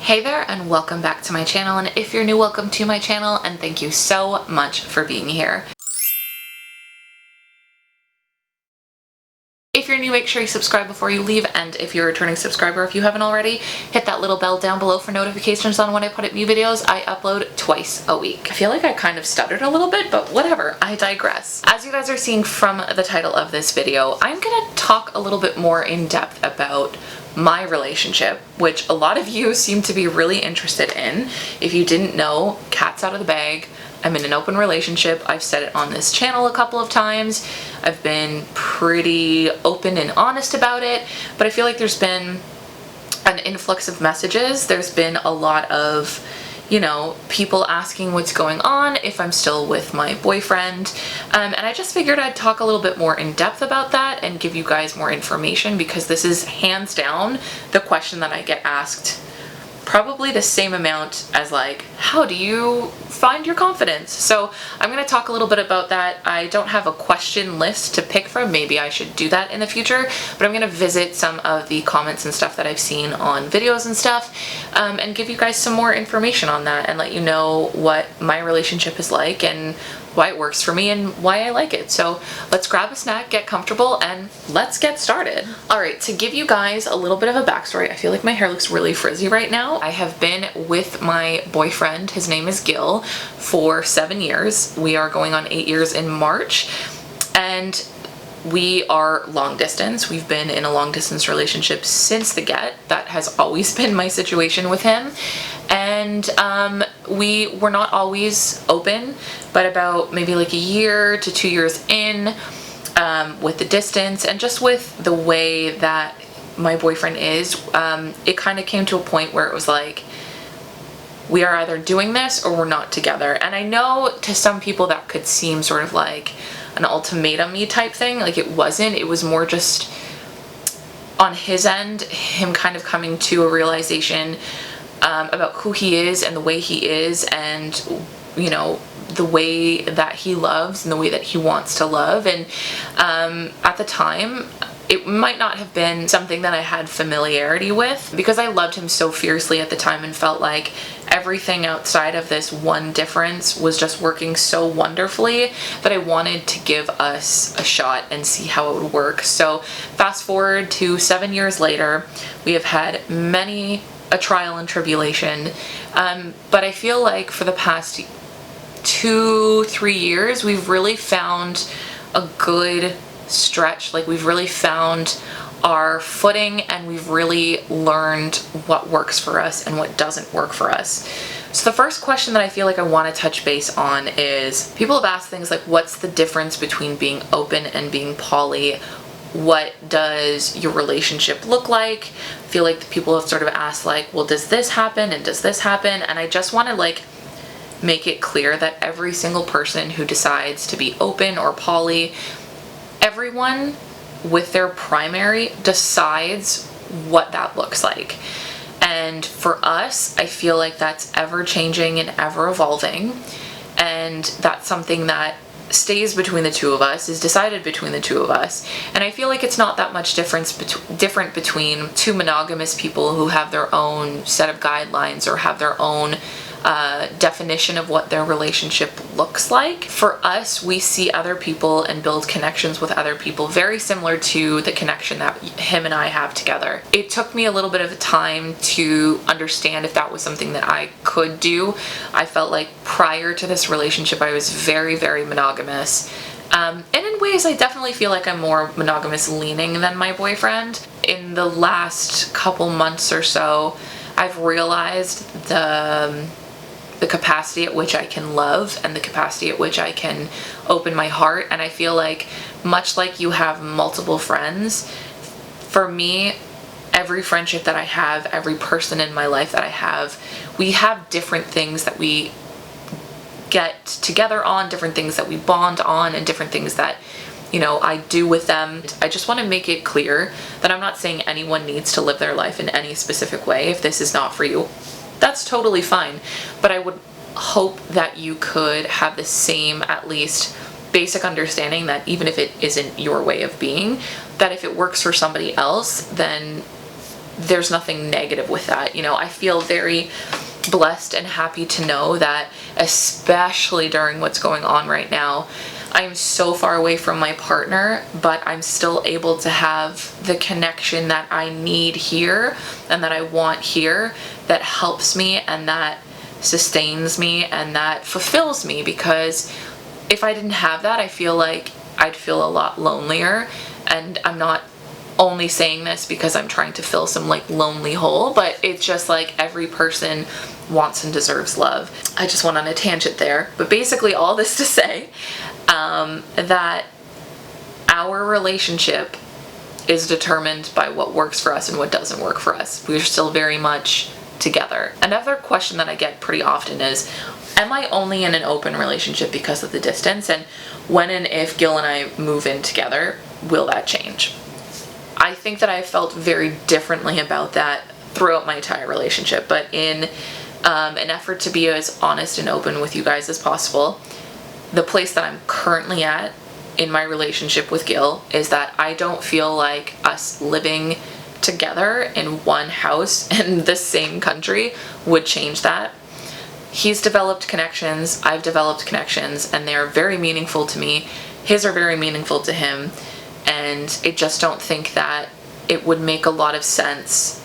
Hey there and welcome back to my channel, and if you're new, welcome to my channel and thank you so much for being here. If you're new, make sure you subscribe before you leave, and if you're a returning subscriber, if you haven't already, hit that little bell down below for notifications on when I put up new videos. I upload twice a week. I feel like I kind of stuttered a little bit, but whatever, I digress. As you guys are seeing from the title of this video, I'm gonna talk a little bit more in depth about my relationship, which a lot of you seem to be really interested in. If you didn't know, cat's out of the bag. I'm in an open relationship. I've said it on this channel a couple of times. I've been pretty open and honest about it, but I feel like there's been an influx of messages. There's been a lot of, people asking what's going on, if I'm still with my boyfriend. And I just figured I'd talk a little bit more in depth about that and give you guys more information, because this is hands down the question that I get asked probably the same amount as like, how do you find your confidence? So I'm going to talk a little bit about that. I don't have a question list to pick from. Maybe I should do that in the future, but I'm going to visit some of the comments and stuff that I've seen on videos and stuff, and give you guys some more information on that and let you know what my relationship is like and why it works for me and why I like it. So let's grab a snack, get comfortable, and let's get started. All right, to give you guys a little bit of a backstory, I feel like my hair looks really frizzy right now. I have been with my boyfriend, his name is Gil, for 7 years. We are going on 8 years in March, and we are long distance. We've been in a long distance relationship since the get. That has always been my situation with him. And we were not always open, but about maybe like a year to 2 years in, with the distance and just with the way that my boyfriend is, it kind of came to a point where it was like, we are either doing this or we're not together. And I know to some people that could seem sort of like an ultimatum-y type thing. Like, it wasn't. It was more just on his end, him kind of coming to a realization about who he is and the way he is, and the way that he loves and the way that he wants to love. And at the time, it might not have been something that I had familiarity with, because I loved him so fiercely at the time and felt like everything outside of this one difference was just working so wonderfully that I wanted to give us a shot and see how it would work. So fast forward to 7 years later, we have had many a trial and tribulation, but I feel like for the past 2-3 years, we've really found a good stretch. Like, we've really found our footing, and we've really learned what works for us and what doesn't work for us. So the first question that I feel like I want to touch base on is, people have asked things like, what's the difference between being open and being poly? What does your relationship look like? I feel like people have sort of asked like, well, does this happen and does this happen? And I just want to like make it clear that every single person who decides to be open or poly, everyone with their primary decides what that looks like. And for us, I feel like that's ever changing and ever evolving. And that's something that stays between the two of us, is decided between the two of us. And I feel like it's not that much different between two monogamous people who have their own set of guidelines or have their own definition of what their relationship looks like. For us, we see other people and build connections with other people very similar to the connection that him and I have together. It took me a little bit of time to understand if that was something that I could do. I felt like prior to this relationship, I was very, very monogamous. And in ways, I definitely feel like I'm more monogamous leaning than my boyfriend. In the last couple months or so, I've realized the capacity at which I can love and the capacity at which I can open my heart. And I feel like, much like you have multiple friends, for me, every friendship that I have, every person in my life that I have, we have different things that we get together on, different things that we bond on, and different things that I do with them. I just want to make it clear that I'm not saying anyone needs to live their life in any specific way. If this is not for you, that's totally fine. But I would hope that you could have the same, at least basic understanding, that even if it isn't your way of being, that if it works for somebody else, then there's nothing negative with that. You know, I feel very blessed and happy to know that, especially during what's going on right now, I am so far away from my partner, but I'm still able to have the connection that I need here and that I want here, that helps me and that sustains me and that fulfills me. Because if I didn't have that, I feel like I'd feel a lot lonelier. And I'm not only saying this because I'm trying to fill some like lonely hole, but it's just like every person wants and deserves love. I just went on a tangent there, but basically all this to say that our relationship is determined by what works for us and what doesn't work for us. We're still very much together. Another question that I get pretty often is, am I only in an open relationship because of the distance? And when and if Gil and I move in together, will that change? I think that I felt very differently about that throughout my entire relationship, but in an effort to be as honest and open with you guys as possible, the place that I'm currently at in my relationship with Gil is that I don't feel like us living together in one house in the same country would change that. He's developed connections, I've developed connections, and they're very meaningful to me. His are very meaningful to him, and I just don't think that it would make a lot of sense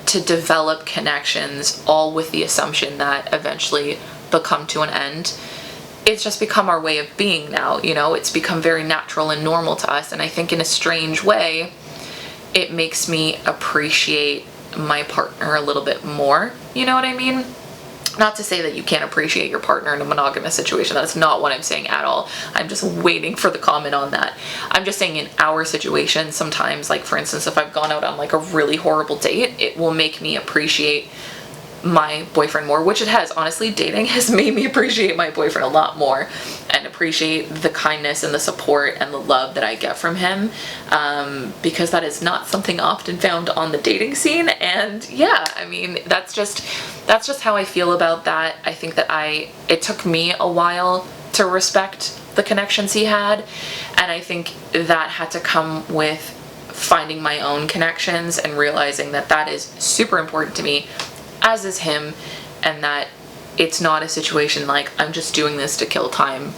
to develop connections all with the assumption that eventually they'll come to an end. It's just become our way of being now, you know, it's become very natural and normal to us, and I think in a strange way, it makes me appreciate my partner a little bit more, you know what I mean? Not to say that you can't appreciate your partner in a monogamous situation. That's not what I'm saying at all. I'm just waiting for the comment on that. I'm just saying in our situation, sometimes, like for instance, if I've gone out on like a really horrible date, it will make me appreciate my boyfriend more, which it has. Honestly, dating has made me appreciate my boyfriend a lot more and appreciate the kindness and the support and the love that I get from him, because that is not something often found on the dating scene. And yeah, I mean, that's just how I feel about that. I think that it took me a while to respect the connections he had, and I think that had to come with finding my own connections and realizing that that is super important to me, as is him, and that it's not a situation like I'm just doing this to kill time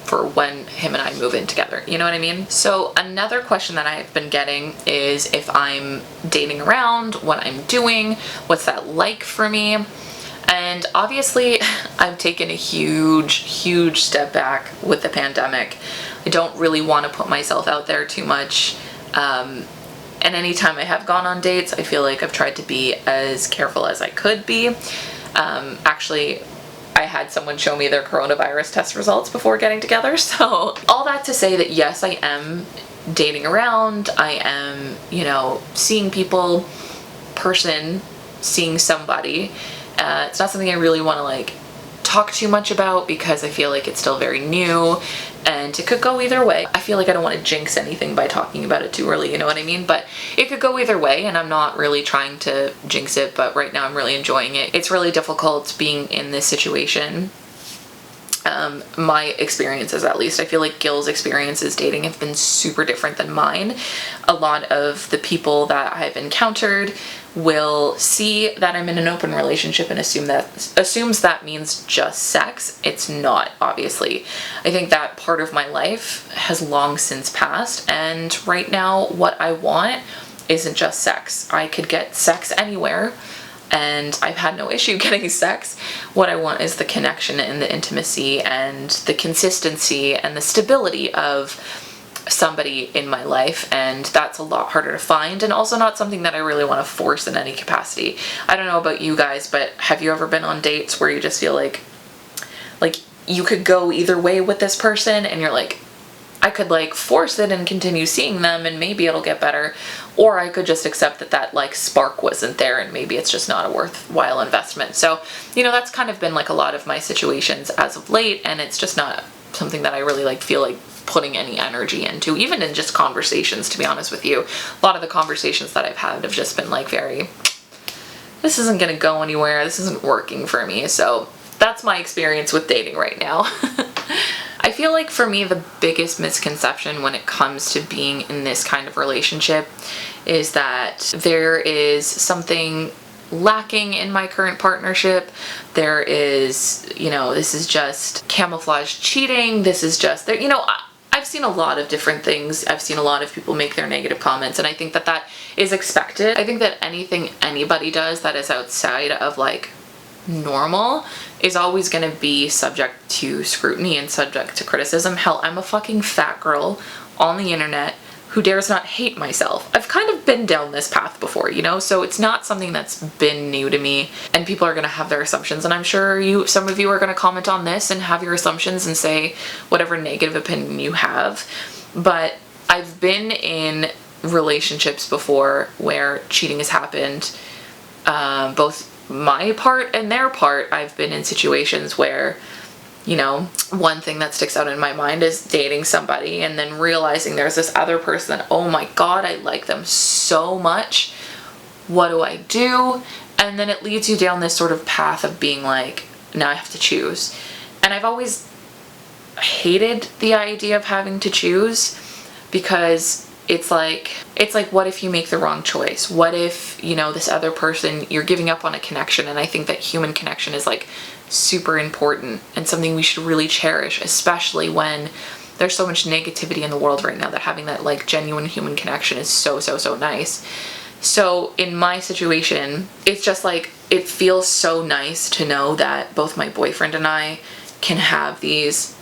for when him and I move in together, you know what I mean? So another question that I've been getting is if I'm dating around, what I'm doing, what's that like for me? And obviously I've taken a huge step back with the pandemic. I don't really want to put myself out there too much. And anytime I have gone on dates, I feel like I've tried to be as careful as I could be. Actually, I had someone show me their coronavirus test results before getting together. So all that to say that yes, I am dating around. I am, you know, seeing people, seeing somebody. It's not something I really want to like talk too much about because I feel like it's still very new and it could go either way. I feel like I don't want to jinx anything by talking about it too early, you know what I mean? But it could go either way, and I'm not really trying to jinx it, but right now I'm really enjoying it. It's really difficult being in this situation. My experiences, at least, I feel like Gil's experiences dating have been super different than mine. A lot of the people that I've encountered will see that I'm in an open relationship and assumes that means just sex. It's not, obviously. I think that part of my life has long since passed, and right now what I want isn't just sex. I could get sex anywhere, and I've had no issue getting sex. What I want is the connection and the intimacy and the consistency and the stability of somebody in my life, and that's a lot harder to find, and also not something that I really want to force in any capacity. I don't know about you guys, but have you ever been on dates where you just feel like you could go either way with this person, and you're like, I could like force it and continue seeing them and maybe it'll get better, or I could just accept that like spark wasn't there and maybe it's just not a worthwhile investment. So, you know, that's kind of been like a lot of my situations as of late, and it's just not something that I really like feel like putting any energy into, even in just conversations, to be honest with you. A lot of the conversations that I've had have just been like this isn't gonna go anywhere, this isn't working for me. So that's my experience with dating right now. I feel like for me, the biggest misconception when it comes to being in this kind of relationship is that there is something lacking in my current partnership. There is, this is just camouflage cheating. This is just, I've seen a lot of different things. I've seen a lot of people make their negative comments, and I think that that is expected. I think that anything anybody does that is outside of like normal is always going to be subject to scrutiny and subject to criticism. Hell, I'm a fucking fat girl on the internet who dares not hate myself. I've kind of been down this path before, so it's not something that's been new to me, and people are going to have their assumptions, and I'm sure some of you are going to comment on this and have your assumptions and say whatever negative opinion you have. But I've been in relationships before where cheating has happened, both my part and their part. I've been in situations where, one thing that sticks out in my mind is dating somebody and then realizing there's this other person that, oh my God, I like them so much. What do I do? And then it leads you down this sort of path of being like, now I have to choose. And I've always hated the idea of having to choose, because it's like, what if you make the wrong choice? What if, this other person, you're giving up on a connection? And I think that human connection is like super important and something we should really cherish, especially when there's so much negativity in the world right now, that having that like genuine human connection is so nice. So in my situation, it's just like, it feels so nice to know that both my boyfriend and I can have these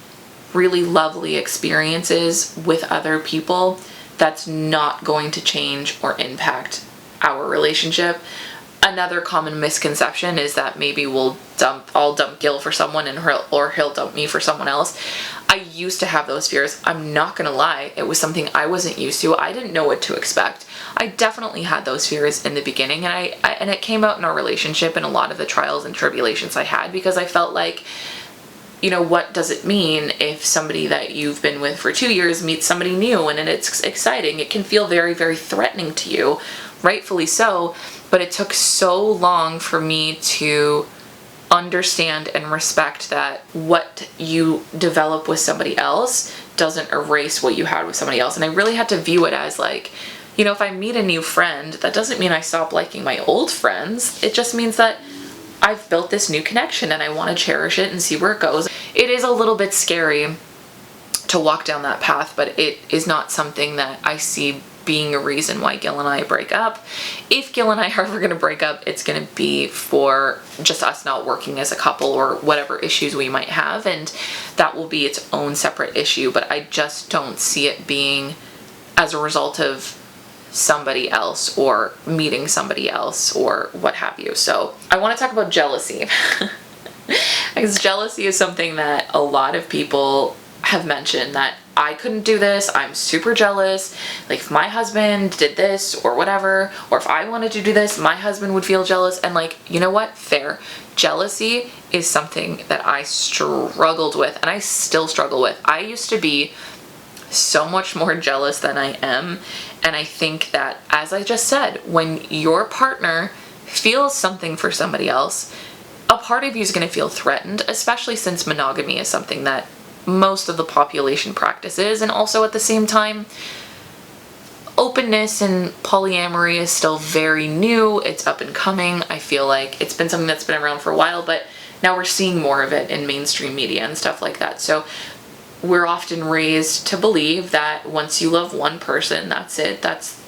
really lovely experiences with other people that's not going to change or impact our relationship. Another common misconception is that maybe I'll dump Gil for someone or he'll dump me for someone else. I used to have those fears. I'm not gonna lie, it was something I wasn't used to. I didn't know what to expect. I definitely had those fears in the beginning, and it came out in our relationship and a lot of the trials and tribulations I had, because I felt like, what does it mean if somebody that you've been with for 2 years meets somebody new and it's exciting? It can feel very, very threatening to you, rightfully so, but it took so long for me to understand and respect that what you develop with somebody else doesn't erase what you had with somebody else. And I really had to view it as like, if I meet a new friend, that doesn't mean I stop liking my old friends. It just means that I've built this new connection and I want to cherish it and see where it goes. It is a little bit scary to walk down that path, but it is not something that I see being a reason why Gil and I break up. If Gil and I are ever going to break up, it's going to be for just us not working as a couple or whatever issues we might have, and that will be its own separate issue. But I just don't see it being as a result of somebody else or meeting somebody else or what have you. So I want to talk about jealousy. Because jealousy is something that a lot of people have mentioned, that I couldn't do this, I'm super jealous, like if my husband did this or whatever, or if I wanted to do this, my husband would feel jealous. And like, you know what? Fair. Jealousy is something that I struggled with, and I still struggle with. I used to be so much more jealous than I am, and I think that, as I just said, when your partner feels something for somebody else, a part of you is going to feel threatened, especially since monogamy is something that most of the population practices, and also at the same time, openness and polyamory is still very new. It's up and coming. I feel like it's been something that's been around for a while, but now we're seeing more of it in mainstream media and stuff like that. So we're often raised to believe that once you love one person, that's it. That's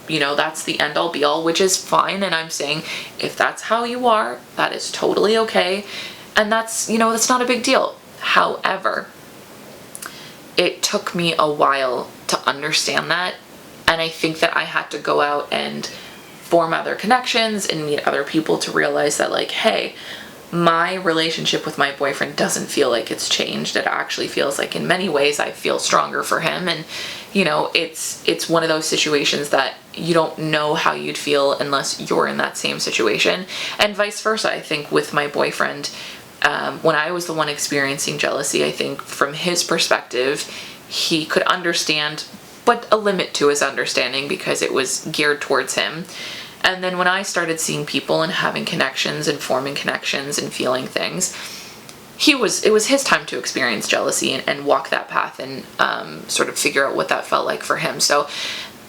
the end all be all, which is fine. And I'm saying, if that's how you are, that is totally okay. And that's not a big deal. However, it took me a while to understand that. And I think that I had to go out and form other connections and meet other people to realize that, like, hey, my relationship with my boyfriend doesn't feel like it's changed. It actually feels like in many ways I feel stronger for him. And, it's one of those situations that you don't know how you'd feel unless you're in that same situation. And vice versa, I think, with my boyfriend. When I was the one experiencing jealousy, I think from his perspective, he could understand, but a limit to his understanding because it was geared towards him. And then when I started seeing people and having connections and forming connections and feeling things, it was his time to experience jealousy and walk that path and sort of figure out what that felt like for him. So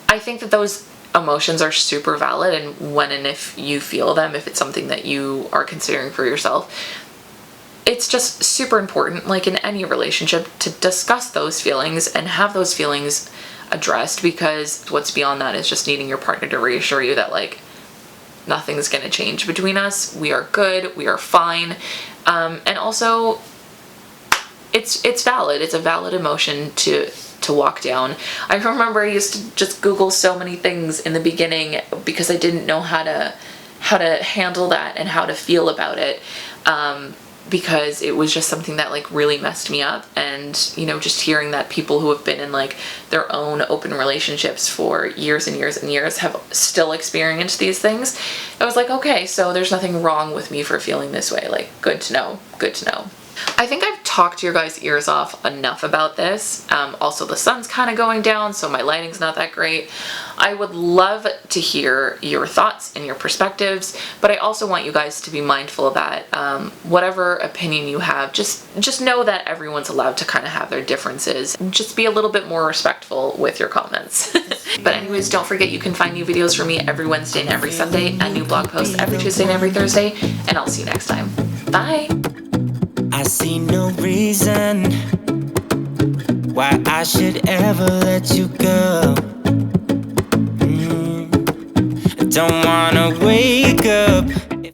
I think that those emotions are super valid, and when and if you feel them, if it's something that you are considering for yourself, it's just super important, like in any relationship, to discuss those feelings and have those feelings addressed, because what's beyond that is just needing your partner to reassure you that like nothing's going to change between us. We are good. We are fine. And also it's valid. It's a valid emotion to walk down. I remember I used to just Google so many things in the beginning because I didn't know how to handle that and how to feel about it. Because it was just something that like really messed me up. And, you know, just hearing that people who have been in like their own open relationships for years and years and years have still experienced these things, I was like, okay, so there's nothing wrong with me for feeling this way. Like, good to know, good to know. I think I've talked your guys' ears off enough about this. Also, the sun's kind of going down, so my lighting's not that great. I would love to hear your thoughts and your perspectives, but I also want you guys to be mindful that whatever opinion you have, just know that everyone's allowed to kind of have their differences. Just be a little bit more respectful with your comments. But anyways, don't forget you can find new videos from me every Wednesday and every Sunday, and new blog posts every Tuesday and every Thursday, and I'll see you next time. Bye! I see no reason why I should ever let you go. I don't wanna wake up